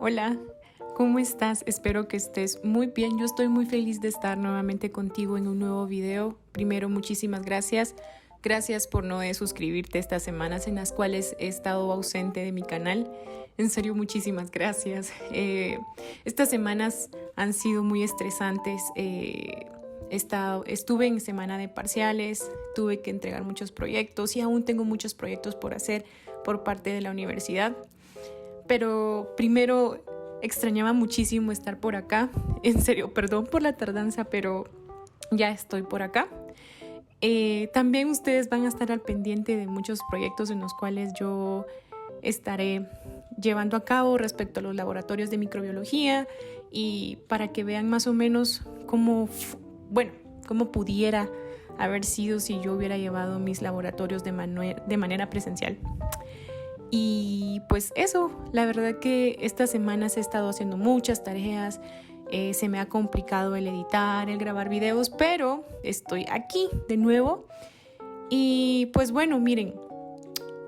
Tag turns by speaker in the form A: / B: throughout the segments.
A: Hola, ¿cómo estás? Espero que estés muy bien. Yo estoy muy feliz de estar nuevamente contigo en un nuevo video. Primero, muchísimas gracias. Gracias por no suscribirte estas semanas en las cuales he estado ausente de mi canal. En serio, muchísimas gracias. Estas semanas han sido muy estresantes. Estuve en semana de parciales, tuve que entregar muchos proyectos y aún tengo muchos proyectos por hacer por parte de la universidad. Pero primero extrañaba muchísimo estar por acá. En serio, perdón por la tardanza, pero ya estoy por acá. También ustedes van a estar al pendiente de muchos proyectos en los cuales yo estaré llevando a cabo respecto a los laboratorios de microbiología y para que vean más o menos cómo pudiera haber sido si yo hubiera llevado mis laboratorios de manera presencial. Y pues eso, la verdad que estas semanas he estado haciendo muchas tareas, se me ha complicado el editar, el grabar videos, pero estoy aquí de nuevo. Y pues bueno, miren,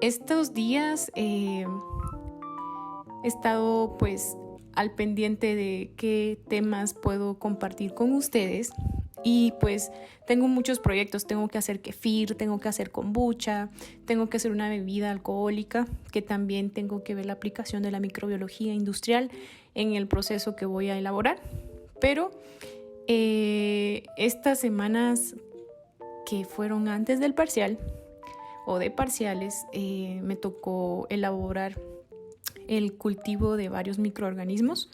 A: estos días he estado pues al pendiente de qué temas puedo compartir con ustedes. Y pues tengo muchos proyectos, tengo que hacer kefir, tengo que hacer kombucha, tengo que hacer una bebida alcohólica, que también tengo que ver la aplicación de la microbiología industrial en el proceso que voy a elaborar. Pero estas semanas que fueron antes del parcial o de parciales, me tocó elaborar el cultivo de varios microorganismos.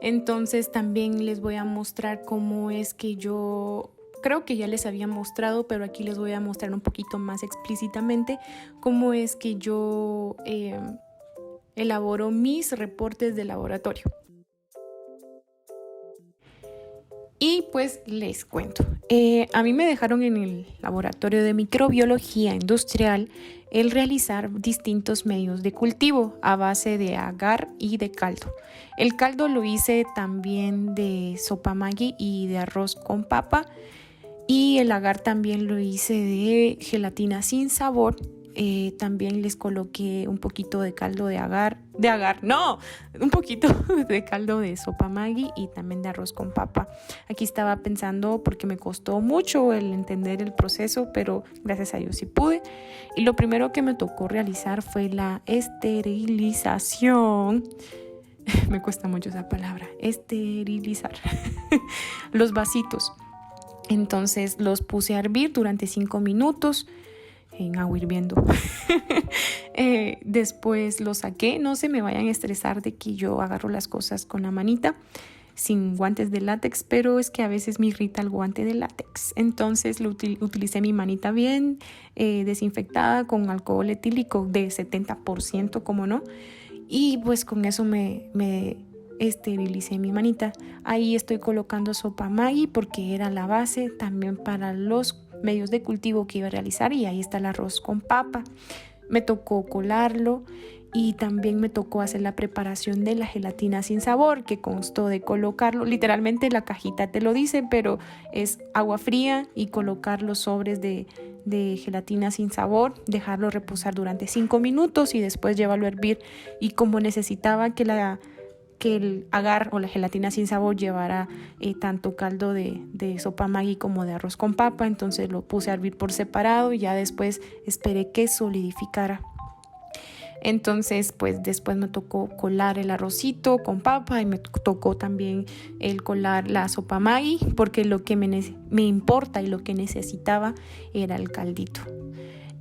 A: Entonces también les voy a mostrar cómo es que yo, creo que ya les había mostrado, pero aquí les voy a mostrar un poquito más explícitamente cómo es que yo elaboro mis reportes de laboratorio. Y pues les cuento. A mí me dejaron en el laboratorio de microbiología industrial el realizar distintos medios de cultivo a base de agar y de caldo. El caldo lo hice también de sopa Maggi y de arroz con papa, y el agar también lo hice de gelatina sin sabor. También les coloqué un poquito de caldo un poquito de caldo de sopa Maggi y también de arroz con papa. Aquí estaba pensando porque me costó mucho el entender el proceso, pero gracias a Dios sí pude. Y lo primero que me tocó realizar fue la esterilización. Me cuesta mucho esa palabra, esterilizar los vasitos. Entonces los puse a hervir durante 5 minutos en agua hirviendo. Después los saqué. No se me vayan a estresar de que yo agarro las cosas con la manita sin guantes de látex, pero es que a veces me irrita el guante de látex. Entonces utilicé mi manita bien desinfectada con alcohol etílico de 70%, como no, y pues con eso me esterilicé mi manita. Ahí estoy colocando sopa Maggi porque era la base también para los medios de cultivo que iba a realizar, y ahí está el arroz con papa. Me tocó colarlo y también me tocó hacer la preparación de la gelatina sin sabor, que constó de colocarlo, literalmente la cajita te lo dice, pero es agua fría y colocar los sobres de gelatina sin sabor, dejarlo reposar durante 5 minutos y después llevarlo a hervir. Y como necesitaba que el agar o la gelatina sin sabor llevara tanto caldo de sopa Maggi como de arroz con papa, entonces lo puse a hervir por separado y ya después esperé que solidificara. Entonces pues después me tocó colar el arrocito con papa y me tocó también el colar la sopa Maggi, porque lo que me importa y lo que necesitaba era el caldito.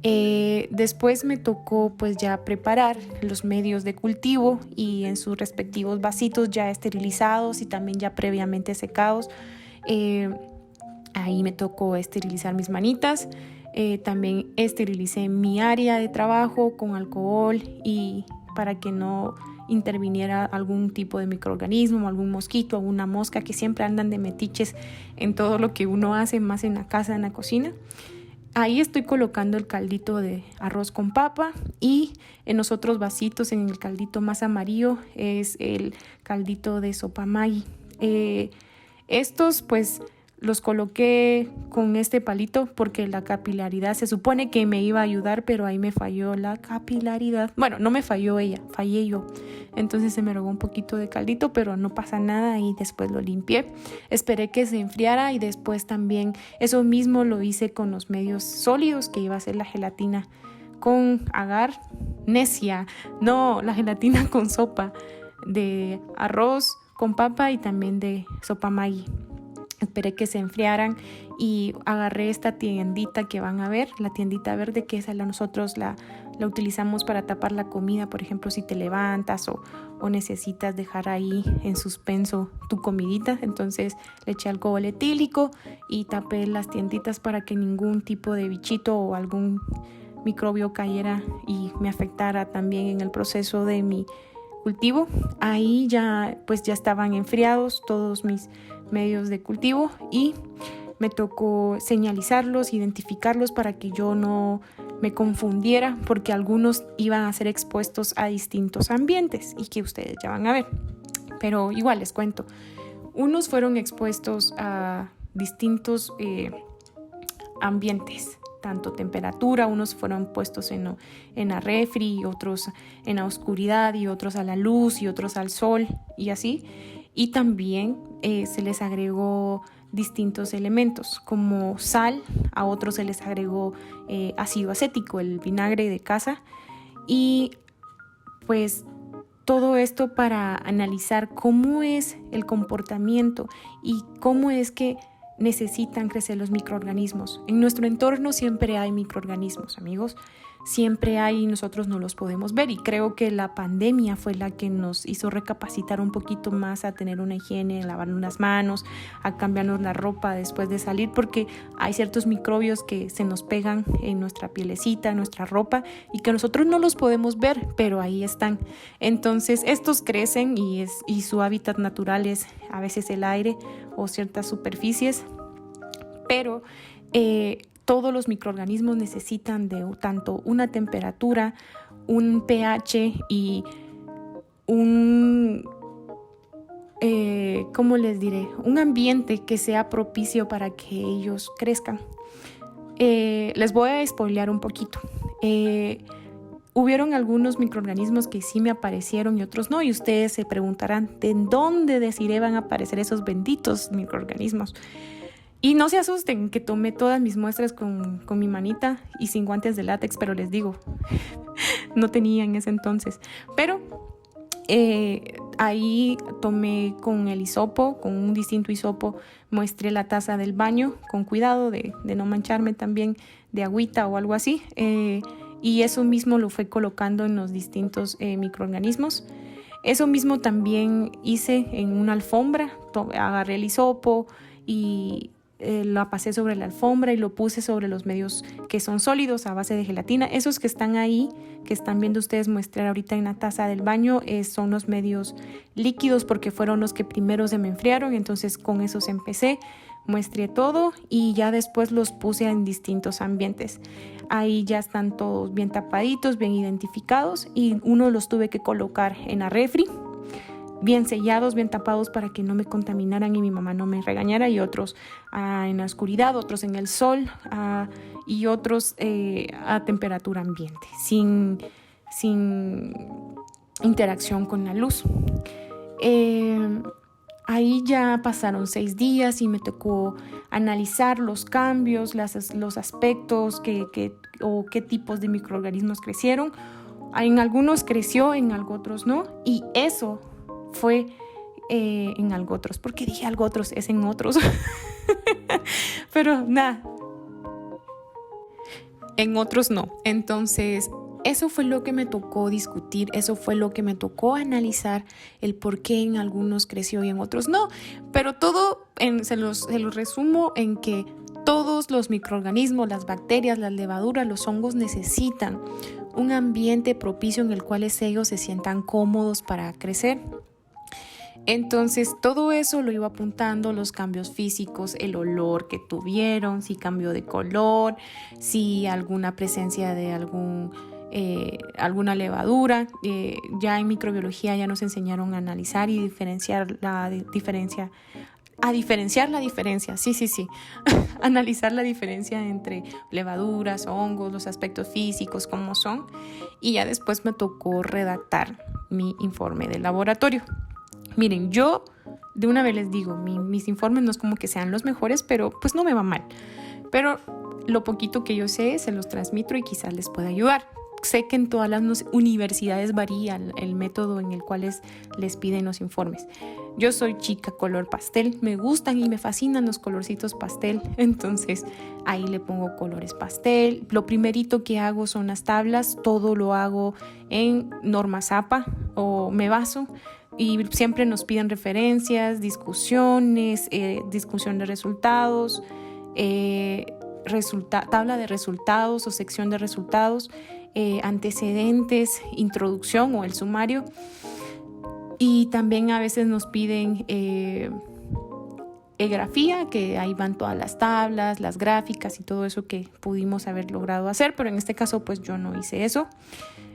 A: Después me tocó pues ya preparar los medios de cultivo y en sus respectivos vasitos ya esterilizados y también ya previamente secados. Ahí me tocó esterilizar mis manitas. También esterilicé mi área de trabajo con alcohol y para que no interviniera algún tipo de microorganismo, algún mosquito, alguna mosca, que siempre andan de metiches en todo lo que uno hace, más en la casa, en la cocina. Ahí estoy colocando el caldito de arroz con papa, y en los otros vasitos, en el caldito más amarillo, es el caldito de sopa Maggi. Estos pues los coloqué con este palito porque la capilaridad se supone que me iba a ayudar, pero ahí me falló la capilaridad. Bueno, no me falló ella, fallé yo. Entonces se me regó un poquito de caldito, pero no pasa nada y después lo limpié. Esperé que se enfriara y después también eso mismo lo hice con los medios sólidos, que iba a ser la gelatina con agar necia. No, la gelatina con sopa de arroz con papa y también de sopa Maggi. Esperé que se enfriaran y agarré esta tiendita que van a ver, la tiendita verde, que esa nosotros la utilizamos para tapar la comida. Por ejemplo, si te levantas o necesitas dejar ahí en suspenso tu comidita, entonces le eché alcohol etílico y tapé las tienditas para que ningún tipo de bichito o algún microbio cayera y me afectara también en el proceso de mi cultivo. Ahí ya estaban enfriados todos mis medios de cultivo y me tocó señalizarlos, identificarlos para que yo no me confundiera, porque algunos iban a ser expuestos a distintos ambientes y que ustedes ya van a ver. Pero igual les cuento, unos fueron expuestos a distintos ambientes, tanto temperatura, unos fueron puestos en la refri, otros en la oscuridad y otros a la luz y otros al sol y así. Y también se les agregó distintos elementos como sal, a otros se les agregó ácido acético, el vinagre de casa, y pues todo esto para analizar cómo es el comportamiento y cómo es que necesitan crecer los microorganismos. En nuestro entorno siempre hay microorganismos, amigos, siempre hay y nosotros no los podemos ver, y creo que la pandemia fue la que nos hizo recapacitar un poquito más a tener una higiene, a lavarnos las manos, a cambiarnos la ropa después de salir, porque hay ciertos microbios que se nos pegan en nuestra pielecita, en nuestra ropa, y que nosotros no los podemos ver, pero ahí están. Entonces estos crecen y su hábitat natural es a veces el aire o ciertas superficies, pero todos los microorganismos necesitan de tanto una temperatura, un pH y un ambiente que sea propicio para que ellos crezcan. Les voy a spoilear un poquito. Hubieron algunos microorganismos que sí me aparecieron y otros no, y ustedes se preguntarán ¿de dónde van a aparecer esos benditos microorganismos? Y no se asusten que tomé todas mis muestras con mi manita y sin guantes de látex, pero les digo, no tenía en ese entonces. Pero ahí tomé con el hisopo, con un distinto hisopo, muestré la taza del baño con cuidado de no mancharme también de agüita o algo así. Y eso mismo lo fue colocando en los distintos microorganismos. Eso mismo también hice en una alfombra. Agarré el hisopo y la pasé sobre la alfombra y lo puse sobre los medios que son sólidos a base de gelatina. Esos que están ahí, que están viendo ustedes muestrar ahorita en la taza del baño, son los medios líquidos porque fueron los que primero se me enfriaron. Entonces con esos empecé, muestré todo y ya después los puse en distintos ambientes. Ahí ya están todos bien tapaditos, bien identificados, y uno los tuve que colocar en la refri, bien sellados, bien tapados para que no me contaminaran y mi mamá no me regañara, y otros en la oscuridad, otros en el sol y otros a temperatura ambiente, sin interacción con la luz. Ahí ya pasaron 6 días y me tocó analizar los cambios, los aspectos o qué tipos de microorganismos crecieron. En algunos creció, en otros no, y eso fue en algo otros. ¿Por qué dije algo otros? Es en otros. Pero nada, en otros no. Entonces eso fue lo que me tocó discutir, eso fue lo que me tocó analizar, el por qué en algunos creció y en otros no. Pero todo se los resumo en que todos los microorganismos, las bacterias, las levaduras, los hongos necesitan un ambiente propicio en el cual ellos se sientan cómodos para crecer. Entonces todo eso lo iba apuntando, los cambios físicos, el olor que tuvieron, si cambió de color, si alguna presencia de alguna levadura. Ya en microbiología ya nos enseñaron a analizar y diferenciar A diferenciar la diferencia, sí. Analizar la diferencia entre levaduras, hongos, los aspectos físicos, cómo son. Y ya después me tocó redactar mi informe de laboratorio. Miren, yo de una vez les digo, mis informes no es como que sean los mejores, pero pues no me va mal. Pero lo poquito que yo sé se los transmito y quizás les pueda ayudar. Sé que en todas las universidades varía el método en el cual les piden los informes. Yo soy chica color pastel, me gustan y me fascinan los colorcitos pastel, entonces ahí le pongo colores pastel. Lo primerito que hago son las tablas, todo lo hago en norma ZAPA o me baso y siempre nos piden referencias, discusiones, discusión de resultados, tabla de resultados o sección de resultados, antecedentes, introducción o el sumario. Y también a veces nos piden grafía, que ahí van todas las tablas, las gráficas y todo eso que pudimos haber logrado hacer, pero en este caso pues yo no hice eso.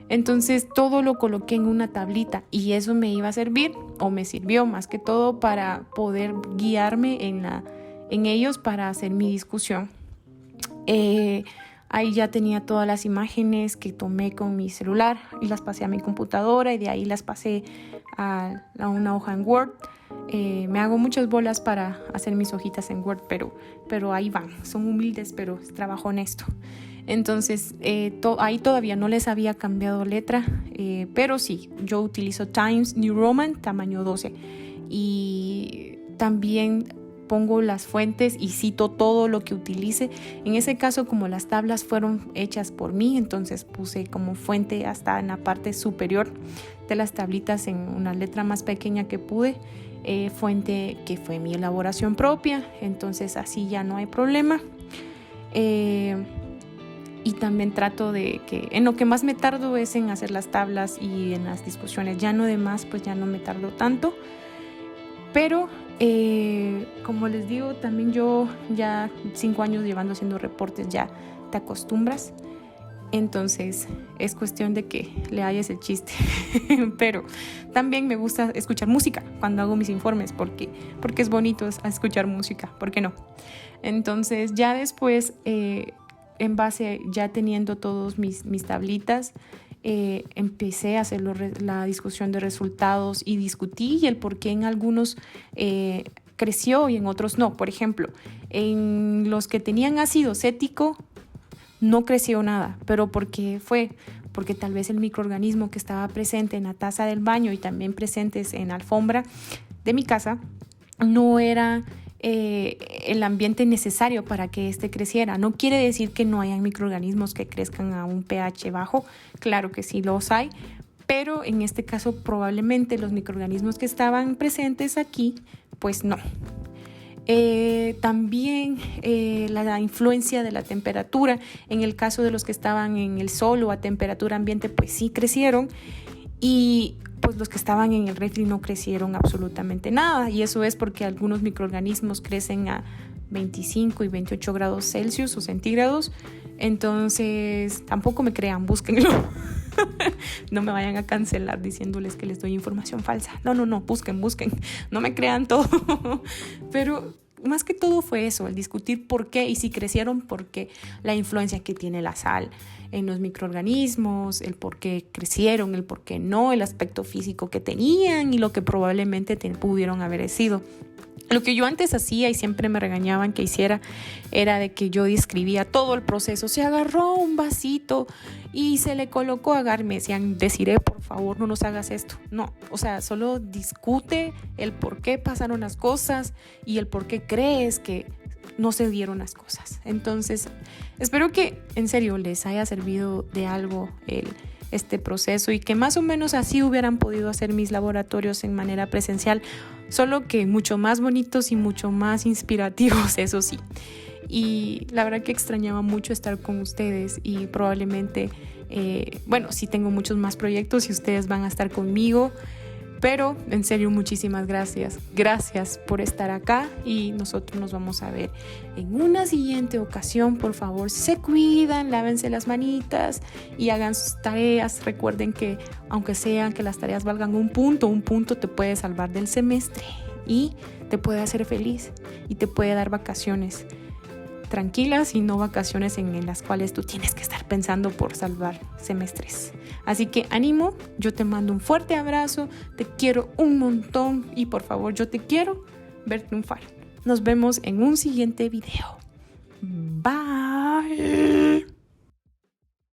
A: Entonces todo lo coloqué en una tablita y eso me iba a servir, o me sirvió más que todo para poder guiarme en ellos para hacer mi discusión. Ahí ya tenía todas las imágenes que tomé con mi celular y las pasé a mi computadora y de ahí las pasé a una hoja en Word. Me hago muchas bolas para hacer mis hojitas en Word, pero ahí van. Son humildes, pero es trabajo honesto. Entonces, ahí todavía no les había cambiado letra, pero sí, yo utilizo Times New Roman, tamaño 12. Y también pongo las fuentes y cito todo lo que utilice. En ese caso, como las tablas fueron hechas por mí, entonces puse como fuente hasta en la parte superior de las tablitas en una letra más pequeña que pude. Fuente que fue mi elaboración propia, entonces así ya no hay problema. Y también trato de que en lo que más me tardo es en hacer las tablas y en las discusiones. Ya no demás, pues ya no me tardo tanto. Pero como les digo, también yo ya 5 años llevando haciendo reportes, ya te acostumbras. Entonces es cuestión de que le halles el chiste. Pero también me gusta escuchar música cuando hago mis informes porque es bonito escuchar música, ¿por qué no? Entonces ya después, en base, ya teniendo todos mis tablitas, empecé a hacer la discusión de resultados y discutí el por qué en algunos creció y en otros no. Por ejemplo, en los que tenían ácido cético no creció nada, pero porque tal vez el microorganismo que estaba presente en la taza del baño y también presentes en la alfombra de mi casa no era el ambiente necesario para que éste creciera. No quiere decir que no hayan microorganismos que crezcan a un pH bajo, claro que sí los hay, pero en este caso probablemente los microorganismos que estaban presentes aquí, pues no. También la influencia de la temperatura, en el caso de los que estaban en el sol o a temperatura ambiente, pues sí crecieron, y pues los que estaban en el refri no crecieron absolutamente nada, y eso es porque algunos microorganismos crecen a 25 y 28 grados Celsius o centígrados. Entonces tampoco me crean, búsquenlo. No me vayan a cancelar diciéndoles que les doy información falsa. No, busquen, no me crean todo. Pero más que todo fue eso, el discutir por qué y si crecieron, por qué, la influencia que tiene la sal en los microorganismos, el por qué crecieron, el por qué no, el aspecto físico que tenían y lo que probablemente pudieron haber sido. Lo que yo antes hacía y siempre me regañaban que hiciera era de que yo describía todo el proceso. Se agarró un vasito y se le colocó agar. Me decían, Desiree, por favor, no nos hagas esto. No, o sea, solo discute el por qué pasaron las cosas y el por qué crees que no se dieron las cosas. Entonces, espero que en serio les haya servido de algo este proceso y que más o menos así hubieran podido hacer mis laboratorios en manera presencial, solo que mucho más bonitos y mucho más inspirativos, eso sí. Y la verdad que extrañaba mucho estar con ustedes y probablemente, sí tengo muchos más proyectos y ustedes van a estar conmigo, pero en serio muchísimas gracias. Gracias por estar acá y nosotros nos vamos a ver en una siguiente ocasión. Por favor, se cuidan, lávense las manitas y hagan sus tareas. Recuerden que aunque sean que las tareas valgan un punto te puede salvar del semestre. y te puede hacer feliz y te puede dar vacaciones tranquilas y no vacaciones en las cuales tú tienes que estar pensando por salvar semestres. Así que ánimo, yo te mando un fuerte abrazo, te quiero un montón y por favor yo te quiero ver triunfar. Nos vemos en un siguiente video. Bye.